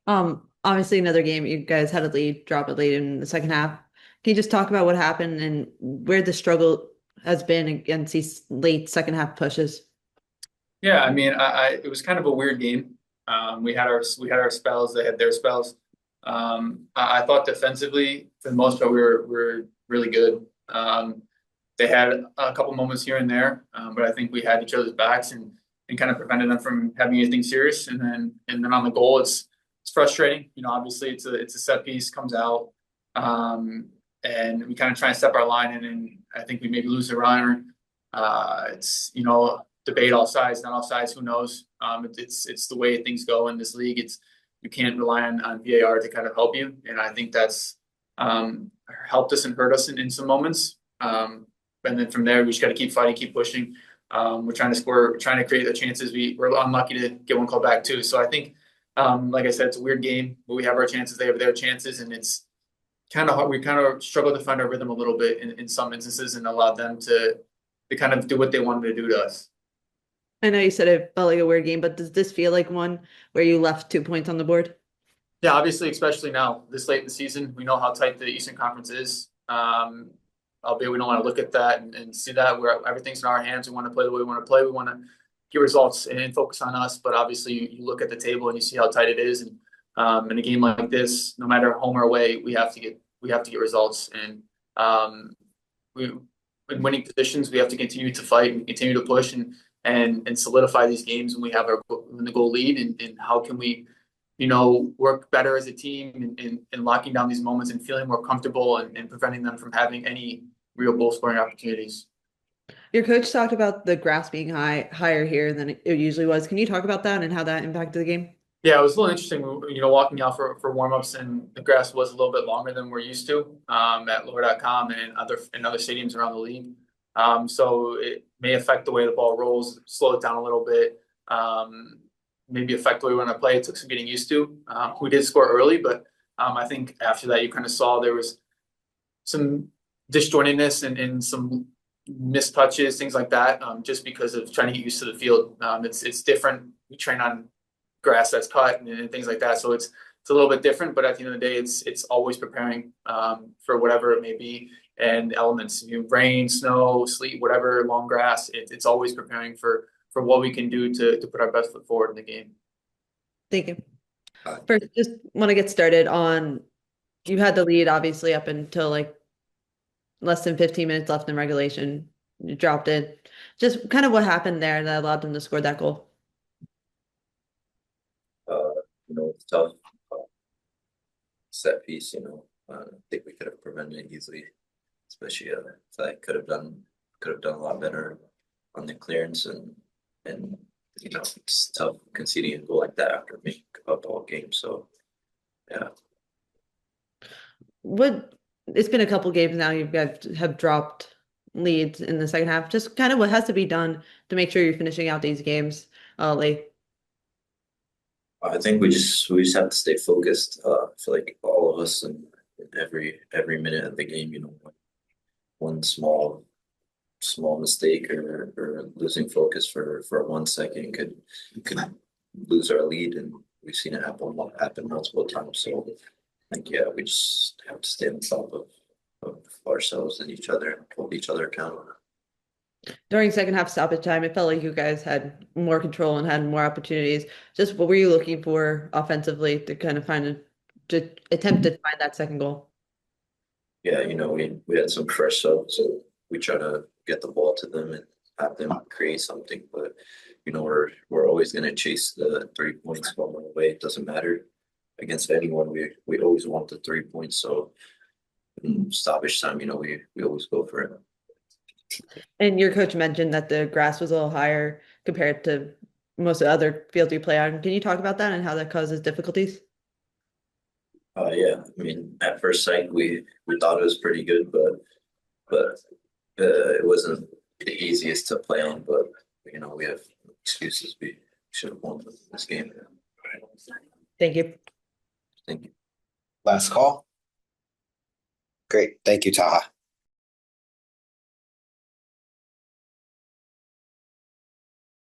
Obviously another game you guys had a lead, drop it late in the second half. Can you just talk about what happened and where the struggle has been against these late second half pushes? Yeah, I mean, it was kind of a weird game. We had our spells. They had their spells. I thought defensively, for the most part, we were really good. They had a couple moments here and there, but I think we had each other's backs and kind of prevented them from having anything serious. And then on the goal, it's frustrating. Obviously it's a set piece comes out, and we kind of try and step our line in, and I think we maybe lose the runner. It's debate all sides, not all sides. Who knows? It's the way things go in this league. It's you can't rely on VAR to kind of help you, and I think that's helped us and hurt us in some moments. And then from there, we just got to keep fighting, keep pushing. We're trying to score, trying to create the chances. We're unlucky to get one call back too. So I think, like I said, it's a weird game, but we have our chances, they have their chances, and it's kind of hard. We kind of struggle to find our rhythm a little bit in some instances and allow them to kind of do what they wanted to do to us. I know you said it felt like a weird game, but does this feel like one where you left 2 points on the board? Yeah, obviously, especially now, this late in the season, we know how tight the Eastern Conference is. Albeit we don't want to look at that and see that where everything's in our hands. We want to play the way we want to play. We want to get results and focus on us. But obviously, you look at the table and you see how tight it is. And in a game like this, no matter home or away, we have to get results. And we in winning positions, we have to continue to fight and continue to push and solidify these games when we have our when the goal lead. And how can we work better as a team and locking down these moments and feeling more comfortable and preventing them from having any real goal scoring opportunities. Your coach talked about the grass being higher here than it usually was. Can you talk about that and how that impacted the game? Yeah, it was a little interesting, walking out for warmups, and the grass was a little bit longer than we're used to at lower.com and in other stadiums around the league. So it may affect the way the ball rolls, slow it down a little bit, maybe affect the way we want to play. It took some getting used to. We did score early, but I think after that, you kind of saw there was some disjointedness and some missed touches, things like that, just because of trying to get used to the field. It's different. We train on grass that's cut and things like that, so it's a little bit different. But at the end of the day, it's always preparing for whatever it may be and elements. Rain, snow, sleet, whatever, long grass. It's always preparing for what we can do to put our best foot forward in the game. Thank you. Uh, First, just want to get started on you had the lead obviously up until like less than 15 minutes left in regulation. You dropped it. Just kind of what happened there that allowed them to score that goal. it's tough set piece. I think we could have prevented it easily, especially if I could have done a lot better on the clearance and it's tough conceding a goal like that after making up all game. So yeah, What it's been a couple games now. You guys have dropped leads in the second half. Just kind of what has to be done to make sure you're finishing out these games late. I think we just have to stay focused. I feel like all of us and every minute of the game, one small mistake or losing focus for 1 second could lose our lead, and we've seen it happen multiple times. So I think yeah, we just have to stay on top of ourselves and each other and hold each other accountable. During second half stoppage time, it felt like you guys had more control and had more opportunities. Just what were you looking for offensively to kind of to attempt to find that second goal? Yeah, we had some fresh subs, so we try to get the ball to them and have them create something. But we're always gonna chase the 3 points going away. It doesn't matter against anyone. We always want the 3 points. So in stoppage time, we always go for it. And your coach mentioned that the grass was a little higher compared to most of the other fields you play on. Can you talk about that and how that causes difficulties? Yeah, I mean, at first sight, we thought it was pretty good, but it wasn't the easiest to play on. But we have excuses. We should have won this game. Thank you. Thank you. Last call. Great. Thank you, Taha.